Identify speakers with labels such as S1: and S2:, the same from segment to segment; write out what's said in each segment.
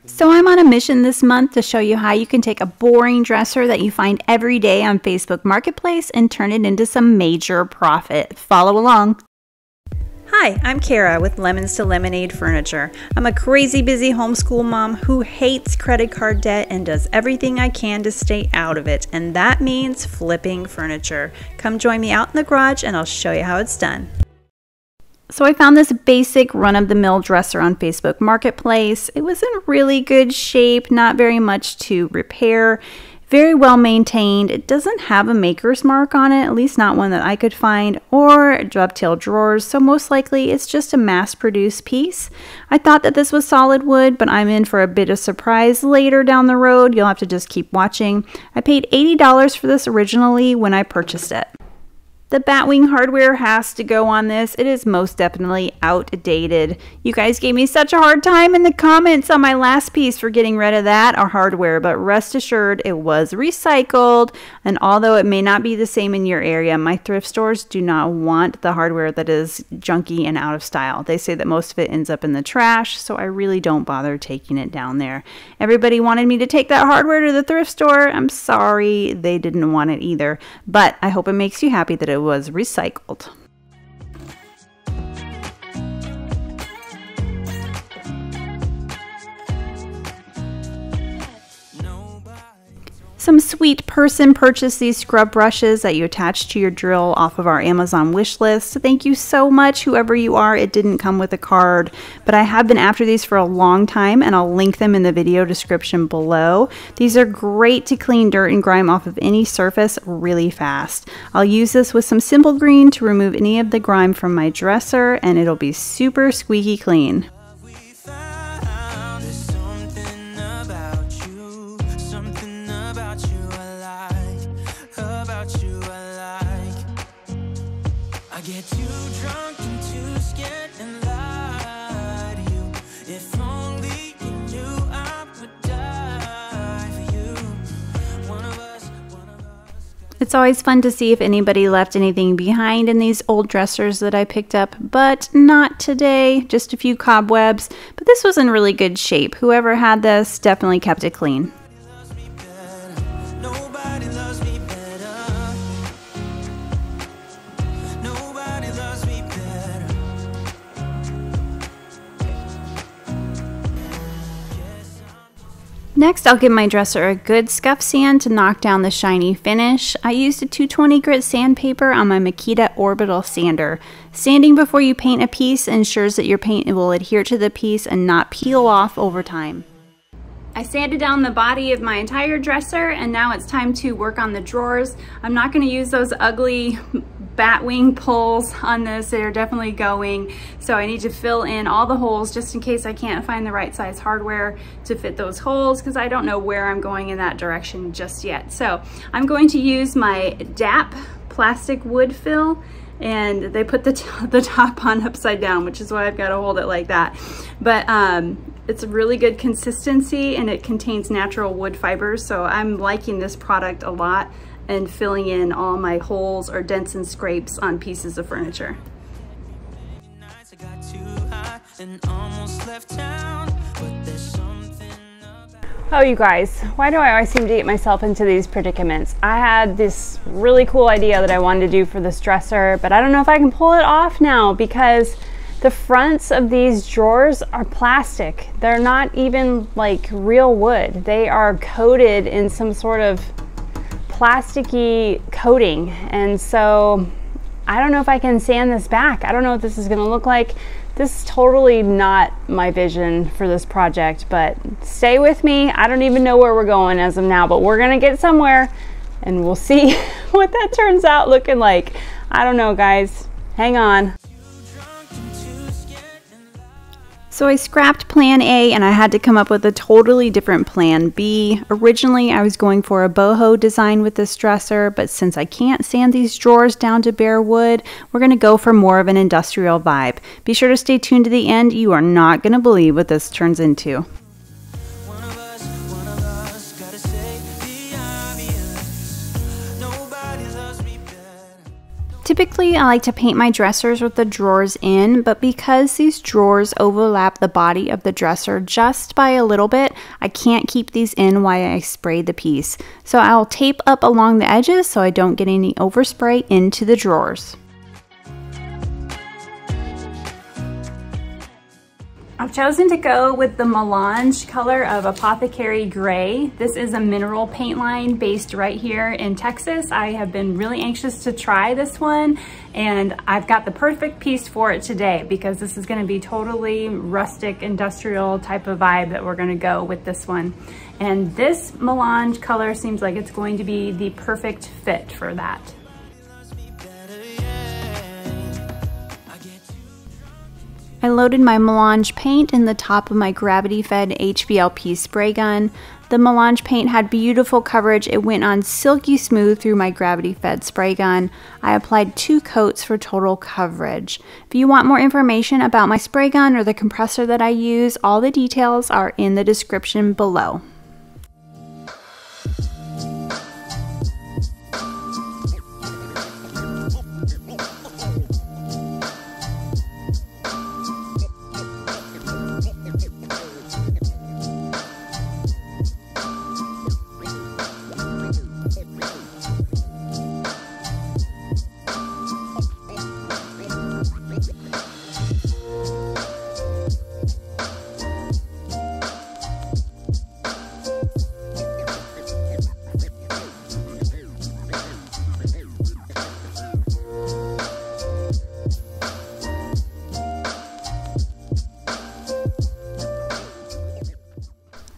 S1: So I'm on a mission this month to show you how you can take a boring dresser that you find every day on Facebook Marketplace and turn it into some major profit. Follow along. Hi, I'm Kara with Lemons to Lemonade Furniture. I'm a crazy busy homeschool mom who hates credit card debt and does everything I can to stay out of it, and that means flipping furniture. Come join me out in the garage and I'll show you how it's done. So I found this basic run-of-the-mill dresser on Facebook Marketplace. It was in really good shape, not very much to repair, very well maintained. It doesn't have a maker's mark on it, at least not one that I could find, or dovetail drawers, so most likely it's just a mass-produced piece. I thought that this was solid wood, but I'm in for a bit of surprise later down the road. You'll have to just keep watching. I paid $80 for this originally when I purchased it. The batwing hardware has to go on this. It is most definitely outdated. You guys gave me such a hard time in the comments on my last piece for getting rid of that hardware, but rest assured it was recycled, and although it may not be the same in your area, my thrift stores do not want the hardware that is junky and out of style. They say that most of it ends up in the trash, so I really don't bother taking it down there. Everybody wanted me to take that hardware to the thrift store. I'm sorry, they didn't want it either, but I hope it makes you happy that it was recycled. Some sweet person purchased these scrub brushes that you attach to your drill off of our Amazon wish list. Thank you so much, whoever you are. It didn't come with a card, but I have been after these for a long time, and I'll link them in the video description below. These are great to clean dirt and grime off of any surface really fast. I'll use this with some Simple Green to remove any of the grime from my dresser, and it'll be super squeaky clean. It's always fun to see if anybody left anything behind in these old dressers that I picked up, but not today. Just a few cobwebs, but this was in really good shape. Whoever had this definitely kept it clean. Next, I'll give my dresser a good scuff sand to knock down the shiny finish. I used a 220 grit sandpaper on my Makita orbital sander. Sanding before you paint a piece ensures that your paint will adhere to the piece and not peel off over time. I sanded down the body of my entire dresser, and now it's time to work on the drawers. I'm not going to use those ugly batwing pulls on this. They're definitely going, so I need to fill in all the holes just in case I can't find the right size hardware to fit those holes, because I don't know where I'm going in that direction just yet. So I'm going to use my DAP plastic wood fill, and they put the top on upside down, which is why I've got to hold it like that. But it's a really good consistency, and it contains natural wood fibers, so I'm liking this product a lot and filling in all my holes or dents and scrapes on pieces of furniture.
S2: Oh, you guys, why do I always seem to get myself into these predicaments? I had this really cool idea that I wanted to do for this dresser, but I don't know if I can pull it off now because the fronts of these drawers are plastic. They're not even like real wood. They are coated in some sort of plasticky coating, and so I don't know if I can sand this back. I don't know what this is going to look like. This is totally not my vision for this project, but stay with me. I don't even know where we're going as of now, but we're going to get somewhere, and we'll see what that turns out looking like. I don't know, guys. Hang on.
S1: So I scrapped plan A and I had to come up with a totally different plan B. Originally I was going for a boho design with this dresser, but since I can't sand these drawers down to bare wood, we're going to go for more of an industrial vibe. Be sure to stay tuned to the end. You are not going to believe what this turns into. Typically, I like to paint my dressers with the drawers in, but because these drawers overlap the body of the dresser just by a little bit, I can't keep these in while I spray the piece. So I'll tape up along the edges so I don't get any overspray into the drawers. I've chosen to go with the Melange color of Apothecary Gray. This is a mineral paint line based right here in Texas. I have been really anxious to try this one, and I've got the perfect piece for it today because this is going to be totally rustic, industrial type of vibe that we're going to go with this one. And this Melange color seems like it's going to be the perfect fit for that. I loaded my Melange paint in the top of my gravity-fed HVLP spray gun. The Melange paint had beautiful coverage. It went on silky smooth through my gravity-fed spray gun. I applied 2 coats for total coverage. If you want more information about my spray gun or the compressor that I use, all the details are in the description below.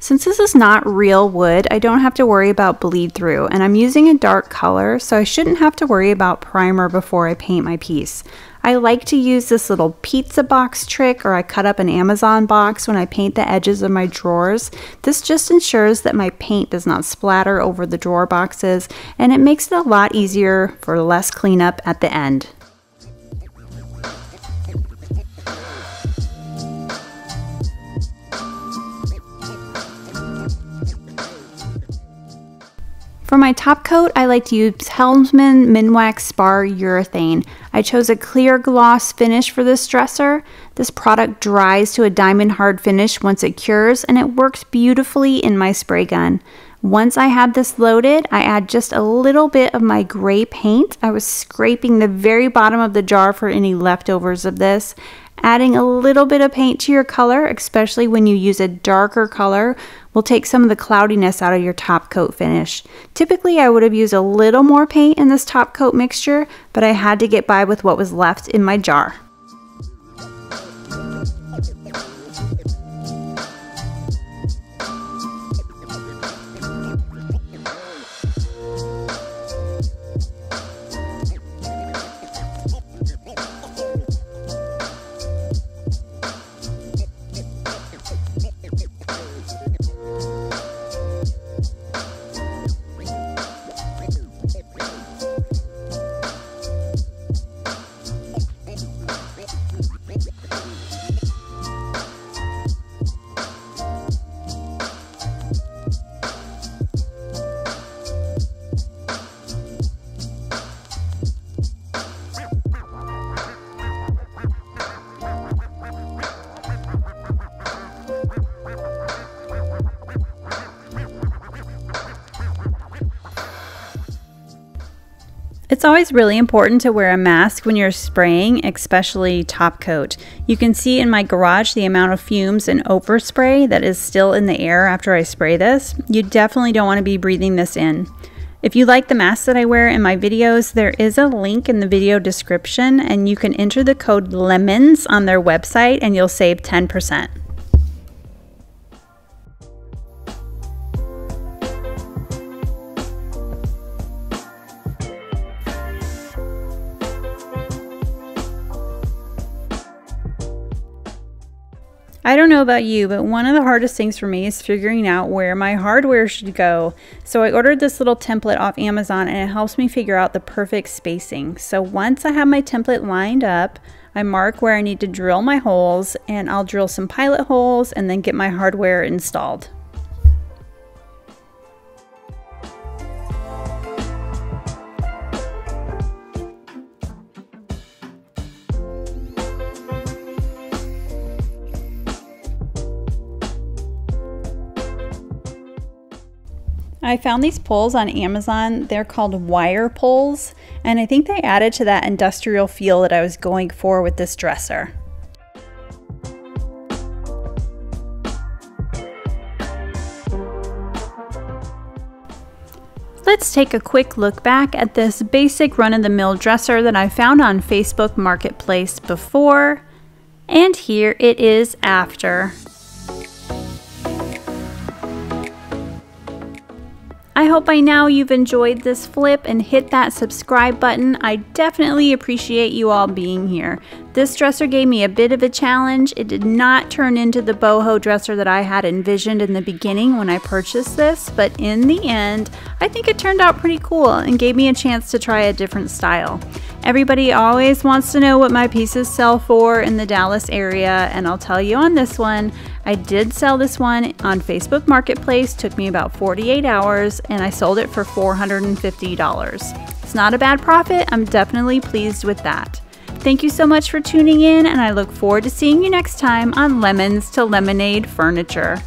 S1: Since this is not real wood, I don't have to worry about bleed through, and I'm using a dark color, so I shouldn't have to worry about primer before I paint my piece. I like to use this little pizza box trick, or I cut up an Amazon box when I paint the edges of my drawers. This just ensures that my paint does not splatter over the drawer boxes, and it makes it a lot easier for less cleanup at the end. For my top coat, I like to use Helmsman Minwax Spar-Urethane. I chose a clear gloss finish for this dresser. This product dries to a diamond hard finish once it cures, and it works beautifully in my spray gun. Once I had this loaded, I add just a little bit of my gray paint. I was scraping the very bottom of the jar for any leftovers of this. Adding a little bit of paint to your color, especially when you use a darker color, will take some of the cloudiness out of your top coat finish. Typically, I would have used a little more paint in this top coat mixture, but I had to get by with what was left in my jar. It's always really important to wear a mask when you're spraying, especially top coat. You can see in my garage the amount of fumes and overspray that is still in the air after I spray this. You definitely don't want to be breathing this in. If you like the masks that I wear in my videos, there is a link in the video description, and you can enter the code LEMONS on their website and you'll save 10%. I don't know about you, but one of the hardest things for me is figuring out where my hardware should go. So I ordered this little template off Amazon, and it helps me figure out the perfect spacing. So once I have my template lined up, I mark where I need to drill my holes, and I'll drill some pilot holes and then get my hardware installed. I found these poles on Amazon. They're called wire poles, and I think they added to that industrial feel that I was going for with this dresser. Let's take a quick look back at this basic run-of-the-mill dresser that I found on Facebook Marketplace before, and here it is after. I hope by now you've enjoyed this flip and hit that subscribe button. I definitely appreciate you all being here. This dresser gave me a bit of a challenge. It did not turn into the boho dresser that I had envisioned in the beginning when I purchased this, but in the end, I think it turned out pretty cool and gave me a chance to try a different style. Everybody always wants to know what my pieces sell for in the Dallas area, and I'll tell you on this one, I did sell this one on Facebook Marketplace. Took me about 48 hours and I sold it for $450. It's not a bad profit. I'm definitely pleased with that. Thank you so much for tuning in, and I look forward to seeing you next time on Lemons to Lemonade Furniture.